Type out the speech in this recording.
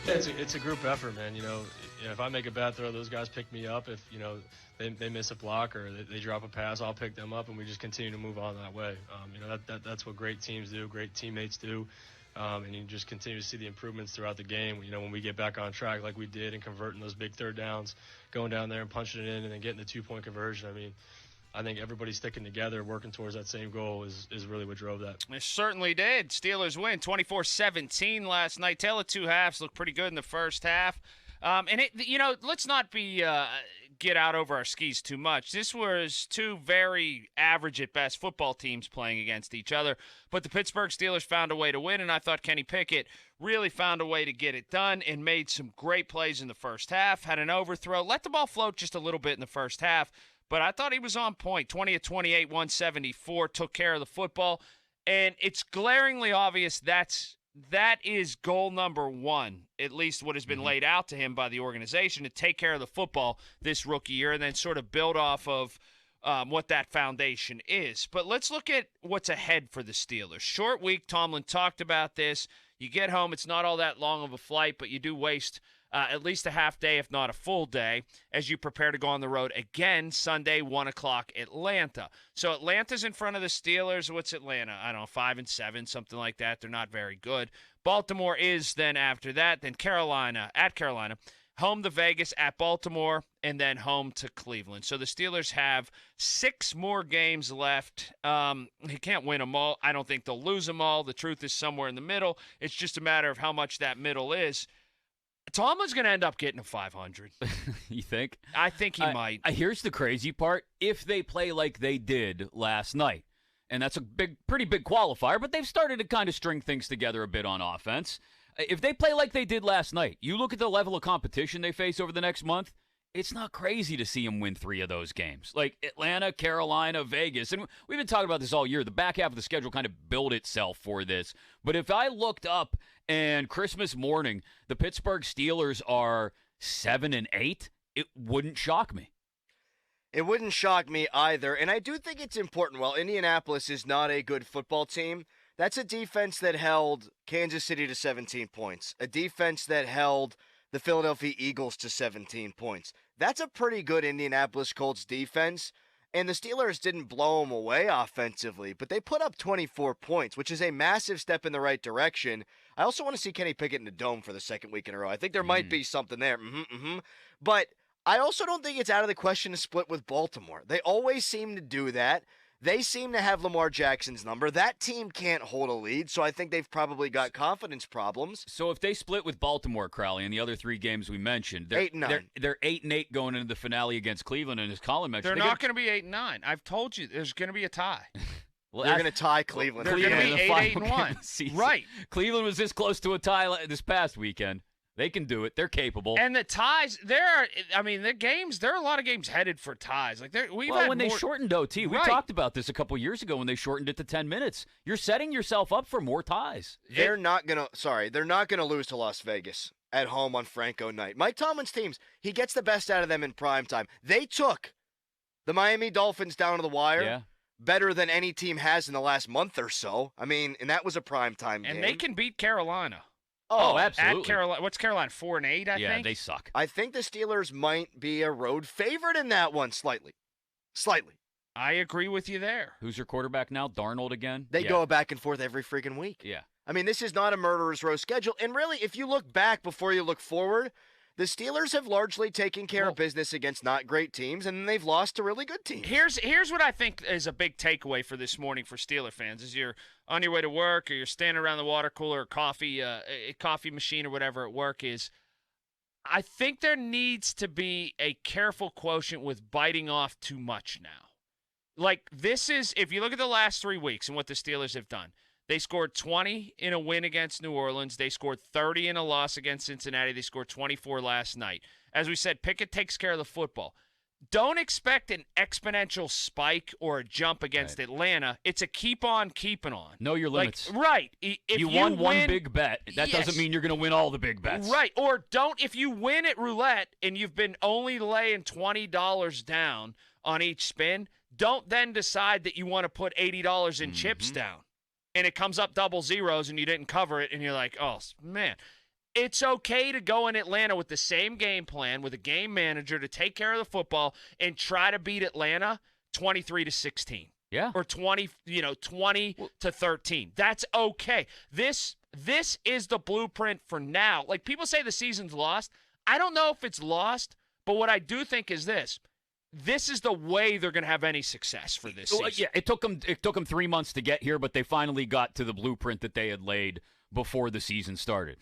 Yeah, it's a group effort, man. If I make a bad throw, those guys pick me up. If they miss a block or they drop a pass, I'll pick them up, and we just continue to move on that way. That's what great teams do, great teammates do, and you just continue to see the improvements throughout the game. When we get back on track like we did and converting those big third downs, going down there and punching it in, and then getting the 2-point conversion. I think everybody sticking together, working towards that same goal is really what drove that. It certainly did. Steelers win 24-17 last night. Tale of two halves looked pretty good in the first half. Let's not get out over our skis too much. This was two very average at best football teams playing against each other, but the Pittsburgh Steelers found a way to win, and I thought Kenny Pickett really found a way to get it done and made some great plays in the first half, had an overthrow, let the ball float just a little bit in the first half, but I thought he was on point. 20 of 28, 174, took care of the football. And it's glaringly obvious that is goal number one, at least what has been laid out to him by the organization, to take care of the football this rookie year and then sort of build off of what that foundation is. But let's look at what's ahead for the Steelers. Short week, Tomlin talked about this. You get home, it's not all that long of a flight, but you do waste at least a half day, if not a full day, as you prepare to go on the road again Sunday, 1 o'clock, Atlanta. So Atlanta's in front of the Steelers. What's Atlanta? I don't know, 5-7, something like that. They're not very good. Baltimore is then after that. Then Carolina, home to Vegas, at Baltimore, and then home to Cleveland. So the Steelers have 6 more games left. They can't win them all. I don't think they'll lose them all. The truth is somewhere in the middle. It's just a matter of how much that middle is. Tomlin's going to end up getting a 500. You think? I think he might. Here's the crazy part. If they play like they did last night, and that's a pretty big qualifier, but they've started to kind of string things together a bit on offense. If they play like they did last night, you look at the level of competition they face over the next month, it's not crazy to see them win 3 of those games. Like Atlanta, Carolina, Vegas. And we've been talking about this all year. The back half of the schedule kind of built itself for this. But if I looked up and Christmas morning, the Pittsburgh Steelers are 7-8, it wouldn't shock me. It wouldn't shock me either. And I do think it's important. While Indianapolis is not a good football team, that's a defense that held Kansas City to 17 points. A defense that held the Philadelphia Eagles to 17 points. That's a pretty good Indianapolis Colts defense, and the Steelers didn't blow them away offensively, but they put up 24 points, which is a massive step in the right direction. I also want to see Kenny Pickett in the Dome for the second week in a row. I think there might be something there. But I also don't think it's out of the question to split with Baltimore. They always seem to do that. They seem to have Lamar Jackson's number. That team can't hold a lead, so I think they've probably got confidence problems. So if they split with Baltimore, Crowley, in the other 3 games we mentioned, they're 8-9. They're 8-8 going into the finale against Cleveland, and as Colin mentioned, they're not going to be 8-9. I've told you there's going to be a tie. Well, they're going to tie Cleveland. They're going to be 8-1. Right. Cleveland was this close to a tie this past weekend. They can do it. They're capable. And the ties, there are a lot of games headed for ties. Like they shortened OT, we talked about this a couple years ago when they shortened it to 10 minutes. You're setting yourself up for more ties. They're not going to lose to Las Vegas at home on Franco night. Mike Tomlin's teams, he gets the best out of them in prime time. They took the Miami Dolphins down to the wire. Better than any team has in the last month or so. And that was a primetime game. And they can beat Carolina. Oh, absolutely. At Carolina. What's Carolina, 4-8, I think? Yeah, they suck. I think the Steelers might be a road favorite in that one slightly. I agree with you there. Who's your quarterback now? Darnold again? They go back and forth every freaking week. Yeah. This is not a murderer's row schedule. And really, if you look back before you look forward, the Steelers have largely taken care of business against not great teams, and then they've lost to really good teams. Here's what I think is a big takeaway for this morning for Steeler fans. As you're on your way to work or you're standing around the water cooler or a coffee machine or whatever at work is, I think there needs to be a careful quotient with biting off too much now. Like this is, if you look at the last 3 weeks and what the Steelers have done, they scored 20 in a win against New Orleans. They scored 30 in a loss against Cincinnati. They scored 24 last night. As we said, Pickett takes care of the football. Don't expect an exponential spike or a jump against Atlanta. It's a keep on keeping on. Know your limits. If you won one big bet. That doesn't mean you're going to win all the big bets. Right. Or if you win at roulette and you've been only laying $20 down on each spin, don't then decide that you want to put $80 in chips down. And it comes up double zeros and you didn't cover it and you're like, oh, man. It's okay to go in Atlanta with the same game plan, with a game manager to take care of the football and try to beat Atlanta 23-16. Yeah. Or 20 to 13. That's okay. This is the blueprint for now. Like, people say the season's lost. I don't know if it's lost, but what I do think is this. This is the way they're going to have any success for this season. Yeah, it took them 3 months to get here, but they finally got to the blueprint that they had laid before the season started.